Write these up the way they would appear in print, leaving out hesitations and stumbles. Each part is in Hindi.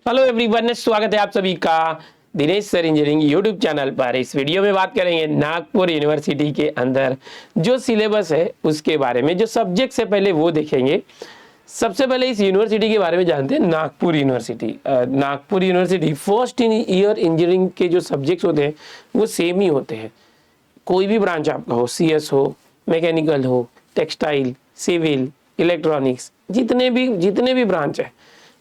हेलो एवरीवन, स्वागत है आप सभी का Dinesh sir engineering YouTube channel पर। इस वीडियो में बात करेंगे नागपुर यूनिवर्सिटी के अंदर जो सिलेबस है उसके बारे में। जो सब्जेक्ट्स है पहले वो देखेंगे। सबसे पहले इस यूनिवर्सिटी के बारे में जानते हैं। Nagpur university first year engineering के जो सब्जेक्ट्स होते हैं वो सेम ही होते हैं। कोई भी ब्रांच आपका हो, CS हो, मैकेनिकल हो, टेक्सटाइल, सिविल, इलेक्ट्रॉनिक्स, जितने भी ब्रांच है,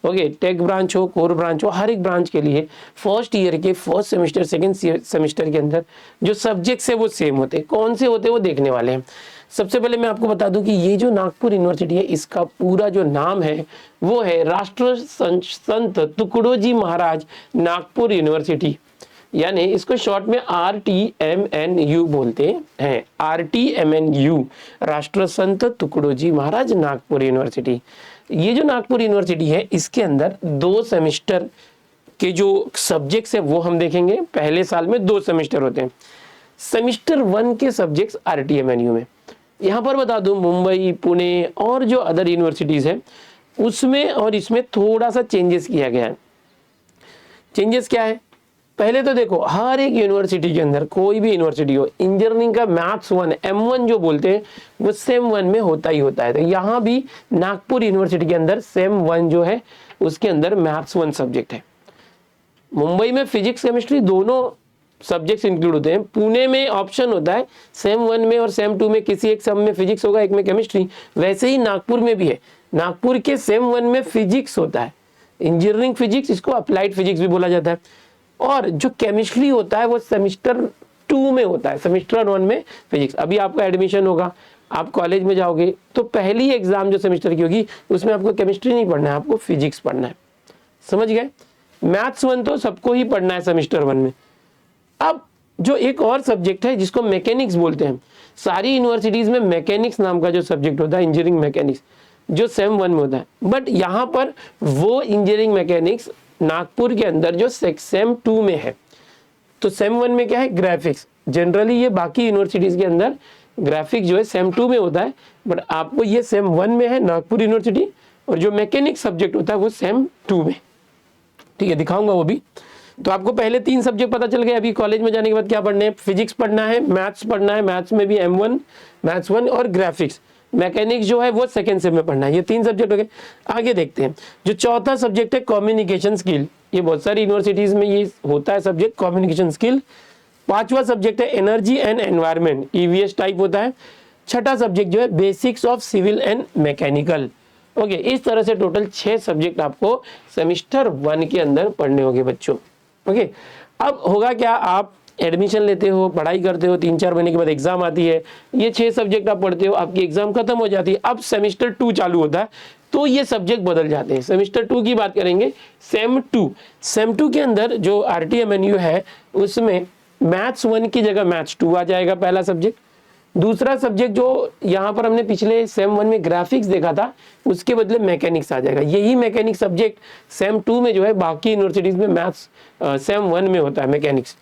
ओके, टेक ब्रांच हो, कोर ब्रांच हो, हर एक ब्रांच के लिए फर्स्ट ईयर के फर्स्ट सेमेस्टर सेकंड सेमेस्टर के अंदर जो सब्जेक्ट्स है वो सेम होते हैं। कौन से होते हैं वो देखने वाले हैं। सबसे पहले मैं आपको बता दूं कि ये जो नागपुर यूनिवर्सिटी है इसका पूरा जो नाम है वो है राष्ट्र संत तुकडोजी महाराज नागपुर यूनिवर्सिटी, यानी इसको शॉर्ट में RTMNU बोलते हैं। RTMNU, राष्ट्र संत तुकडोजी महाराज नागपुर यूनिवर्सिटी। ये जो नागपुर यूनिवर्सिटी है इसके अंदर 2 सेमेस्टर के जो सब्जेक्ट्स है वो हम देखेंगे। पहले साल में 2 सेमेस्टर होते हैं। सेमेस्टर 1 के सब्जेक्ट्स RTMNU में, यहाँ पर बता दूं मुंबई, पुणे और जो अदर यूनिवर्सिटीज है उसमें और इसमें थोड़ा सा चेंजेस किया गया है। चेंजेस क्या है? पहले तो देखो, हर एक यूनिवर्सिटी के अंदर, कोई भी यूनिवर्सिटी हो, इंजीनियरिंग का मैथ्स 1 M1 जो बोलते हैं वो सेम 1 में होता ही होता है। तो यहाँ भी नागपुर यूनिवर्सिटी के अंदर सेम 1 जो है उसके अंदर मैथ्स 1 सब्जेक्ट है। मुंबई में फिजिक्स केमिस्ट्री दोनों सब्जेक्ट्स इंक्लूड होते हैं। पुणे में ऑप्शन होता है सेम 1 में और सेम 2 में किसी एक सब में फिजिक्स होगा, एक में केमिस्ट्री। वैसे ही नागपुर में भी है। नागपुर के सेम 1 में फिजिक्स होता है, इंजीनियरिंग फिजिक्स, इसको अप्लाइड फिजिक्स भी बोला जाता है। और जो केमिस्ट्री होता है वो सेमेस्टर 2 में होता है, सेमेस्टर 1 में फिजिक्स। अभी आपका एडमिशन होगा, आप कॉलेज में जाओगे तो पहली एग्जाम जो सेमेस्टर की होगी उसमें आपको केमिस्ट्री नहीं पढ़ना है, आपको फिजिक्स पढ़ना है। समझ गए? मैथ्स 1 तो सबको ही पढ़ना है सेमेस्टर 1 में। अब जो एक और सब्जेक्ट है जिसको मैकेनिक्स बोलते हैं, सारी यूनिवर्सिटीज में मैकेनिक्स नाम का जो सब्जेक्ट होता है, इंजीनियरिंग मैकेनिक्स, जो सेम 1 में होता है। बट यहाँ पर वो इंजीनियरिंग मैकेनिक्स नागपुर के अंदर जो सेम 2 में है। तो सेम 1 में क्या है? ग्राफिक्स। जनरली ये बाकी यूनिवर्सिटीज के अंदर ग्राफिक्स जो है सेम 2 में होता है, बट आपको ये सेम 1 में है नागपुर यूनिवर्सिटी। और जो मैकेनिक्स सब्जेक्ट होता है वो सेम 2 में। ठीक है, दिखाऊंगा वो भी। तो आपको पहले 3 सब्जेक्ट पता चल गए। अभी कॉलेज में जाने के बाद क्या पढ़ना है? फिजिक्स पढ़ना है, मैथ्स पढ़ना है, मैथ्स में भी M1 मैथ्स 1 और ग्राफिक्स। मैकेनिक्स जो है वो सेकंड सेम में पढ़ना है। ये 3 सब्जेक्ट हो गए। आगे देखते हैं जो चौथा सब्जेक्ट है कम्युनिकेशन स्किल। ये बहुत सारी यूनिवर्सिटीज में ये होता है सब्जेक्ट, कम्युनिकेशन स्किल। 5वां सब्जेक्ट है energy and environment, EVS type होता है। 6ठा सब्जेक्ट जो है basics of civil and mechanical. Okay, इस तरह से टोटल 6 सब्जेक्ट आपको सेमेस्टर 1 के अंदर पढ़ने होंगे बच्चों। ओके, अब होगा क्या, आप एडमिशन लेते हो, पढ़ाई करते हो, 3-4 महीने के बाद एग्जाम आती है, ये 6 सब्जेक्ट आप पढ़ते हो, आपकी एग्जाम खत्म हो जाती है। अब सेमेस्टर 2 चालू होता है तो ये सब्जेक्ट बदल जाते हैं। सेमेस्टर 2 की बात करेंगे, सेम 2 के अंदर जो RTMNU है उसमें मैथ्स 1 की जगह मैथ्स 2 आ जाएगा, पहला सब्जेक्ट। दूसरा सब्जेक्ट जो यहाँ पर हमने पिछले सेम 1 में ग्राफिक्स देखा था उसके बदले मैकेनिक्स आ जाएगा। यही मैकेनिक्स सब्जेक्ट सेम 2 में जो है बाकी यूनिवर्सिटीज में मैथ्स सेम 1 में होता है मैकेनिक्स।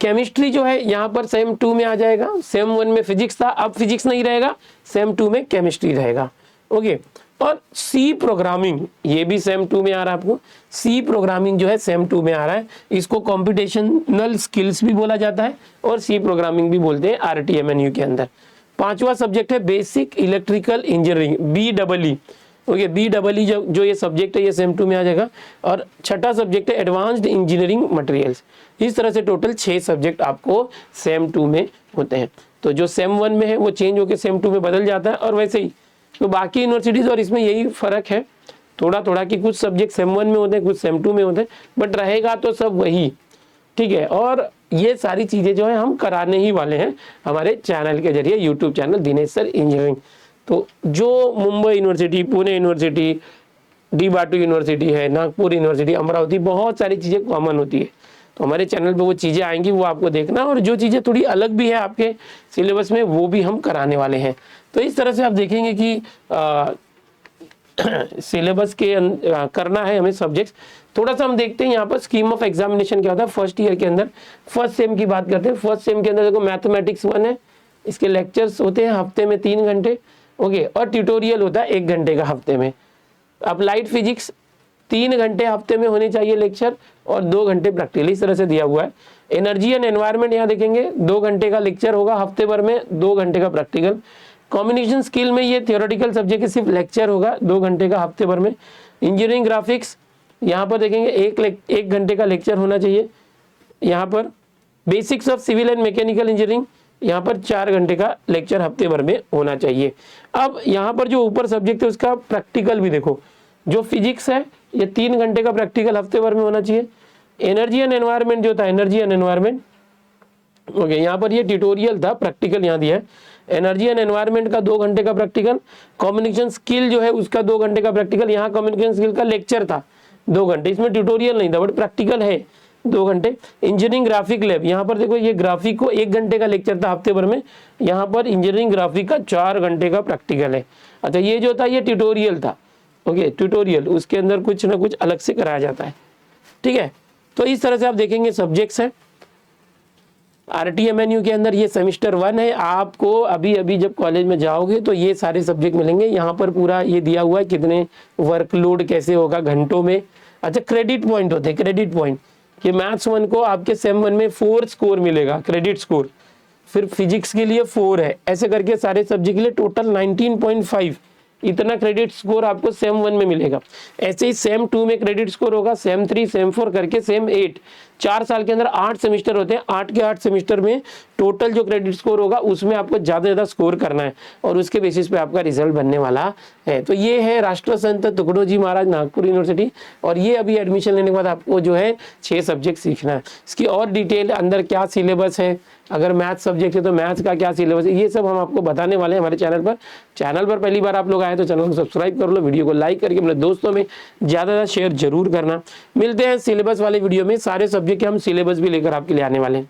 केमिस्ट्री जो है यहाँ पर सेम 2 में आ जाएगा। सेम 1 में फिजिक्स था, अब फिजिक्स नहीं रहेगा, सेम 2 में केमिस्ट्री रहेगा। ओके, और C प्रोग्रामिंग ये भी सेम 2 में आ रहा है आपको। C प्रोग्रामिंग जो है सेम 2 में आ रहा है। इसको कॉम्पिटिशनल स्किल्स भी बोला जाता है और C प्रोग्रामिंग भी बोलते हैं RTMNU के अंदर। 5वां सब्जेक्ट है basic electrical engineering, BEE। Okay, BEE जो ये सब्जेक्ट है ये सेम 2 में आ जाएगा। और 6ठा सब्जेक्ट है एडवांस्ड इंजीनियरिंग मटेरियल्स। इस तरह से टोटल 6 सब्जेक्ट आपको सेम 2 में होते हैं। तो जो सेम 1 में है वो चेंज होकर सेम 2 में बदल जाता है। और वैसे ही तो बाकी यूनिवर्सिटीज और इसमें यही फर्क है थोड़ा थोड़ा कि कुछ सब्जेक्ट सेम 1 में होते हैं, कुछ सेम 2 में होते हैं, बट रहेगा तो सब वही। ठीक है, और ये सारी चीज़ें जो है हम कराने ही वाले हैं हमारे चैनल के जरिए, YouTube channel Dinesh sir engineering. तो जो Mumbai university, Pune university, DIBATU university है, नागपुर यूनिवर्सिटी, अमरावती, बहुत सारी चीज़ें कॉमन होती है। तो हमारे चैनल पे वो चीज़ें आएंगी, वो आपको देखना, और जो चीज़ें थोड़ी अलग भी है आपके सिलेबस में वो भी हम कराने वाले हैं। तो इस तरह से आप देखेंगे कि सिलेबस के करना है हमें सब्जेक्ट्स। थोड़ा सा हम देखते हैं यहाँ पर स्कीम ऑफ एग्जामिनेशन क्या होता है फर्स्ट ईयर के अंदर। फर्स्ट सेम की बात करते हैं। फर्स्ट सेम के अंदर देखो मैथमेटिक्स 1 है, इसके लेक्चर्स होते हैं हफ्ते में 3 घंटे। ओके, और ट्यूटोरियल होता है 1 घंटे का हफ्ते में। अप्लाइड फिजिक्स 3 घंटे हफ्ते में होने चाहिए लेक्चर और 2 घंटे प्रैक्टिकल, इस तरह से दिया हुआ है। एनर्जी एंड एनवायरनमेंट यहाँ देखेंगे 2 घंटे का लेक्चर होगा हफ्ते भर में, 2 घंटे का प्रैक्टिकल। कम्युनिकेशन स्किल में ये थियोरेटिकल सब्जेक्ट है, सिर्फ लेक्चर होगा 2 घंटे का हफ्ते भर में। इंजीनियरिंग ग्राफिक्स यहाँ पर देखेंगे 1 घंटे का लेक्चर होना चाहिए। यहाँ पर basics of civil and mechanical engineering यहाँ पर 4 घंटे का लेक्चर हफ्ते भर में होना चाहिए। अब यहाँ पर जो ऊपर सब्जेक्ट है उसका प्रैक्टिकल भी देखो, जो फिजिक्स है ये 3 घंटे का प्रैक्टिकल हफ्ते भर में होना चाहिए। एनर्जी एंड एनवायरनमेंट जो था, एनर्जी एंड एनवायरनमेंट ओके, यहाँ पर ये ट्यूटोरियल था, प्रैक्टिकल यहाँ दिया है। एनर्जी एंड एनवायरनमेंट का 2 घंटे का प्रैक्टिकल। कम्युनिकेशन स्किल जो है उसका 2 घंटे का प्रैक्टिकल। यहाँ कम्युनिकेशन स्किल का लेक्चर था 2 घंटे, इसमें ट्यूटोरियल नहीं था बट प्रैक्टिकल है 2 घंटे। इंजीनियरिंग ग्राफिक लैब, यहाँ पर देखो ये ग्राफिक को 1 घंटे का लेक्चर था हफ्ते भर में, यहाँ पर इंजीनियरिंग ग्राफिक का 4 घंटे का प्रैक्टिकल है। अच्छा ये जो था ये ट्यूटोरियल था, ओके ट्यूटोरियल, उसके अंदर कुछ ना कुछ अलग से कराया जाता है, ठीक है। तो इस तरह से आप देखेंगे सब्जेक्ट्स है। RTMNU के अंदर ये सेमेस्टर 1 है, आपको अभी अभी जब कॉलेज में जाओगे तो ये सारे सब्जेक्ट मिलेंगे। यहाँ पर पूरा ये दिया हुआ है कितने वर्कलोड कैसे होगा घंटों में। अच्छा क्रेडिट पॉइंट होते हैं, क्रेडिट पॉइंट कि मैथ्स 1 को आपके सेम 1 में 4 स्कोर मिलेगा, क्रेडिट स्कोर। फिर फिजिक्स के लिए 4 है, ऐसे करके सारे सब्जेक्ट के लिए टोटल 19.5 इतना क्रेडिट स्कोर आपको सेम 1 में मिलेगा। ऐसे ही सेम 2 में क्रेडिट स्कोर होगा, सेम 3, सेम 4 करके सेम 8। 4 साल के अंदर 8 सेमेस्टर होते हैं, 8 के 8 सेमेस्टर में टोटल जो क्रेडिट स्कोर होगा उसमें आपको ज़्यादा स्कोर करना है और उसके बेसिस पे आपका रिजल्ट बनने वाला है। तो ये है राष्ट्र संत तुकडोजी महाराज नागपुर यूनिवर्सिटी, और ये अभी एडमिशन लेने के बाद आपको जो है 6 सब्जेक्ट सीखना है। इसकी और डिटेल अंदर क्या सिलेबस है, अगर मैथ सब्जेक्ट है तो मैथ्स का क्या सिलेबस है, ये सब हम आपको बताने वाले हैं हमारे चैनल पर। चैनल पर पहली बार आप लोग आए तो चैनल को सब्सक्राइब कर लो, वीडियो को लाइक करके अपने दोस्तों में ज़्यादा शेयर जरूर करना। मिलते हैं सिलेबस वाले वीडियो में, सारे सब्जेक्ट के हम सिलेबस भी लेकर आपके लिए आने वाले हैं।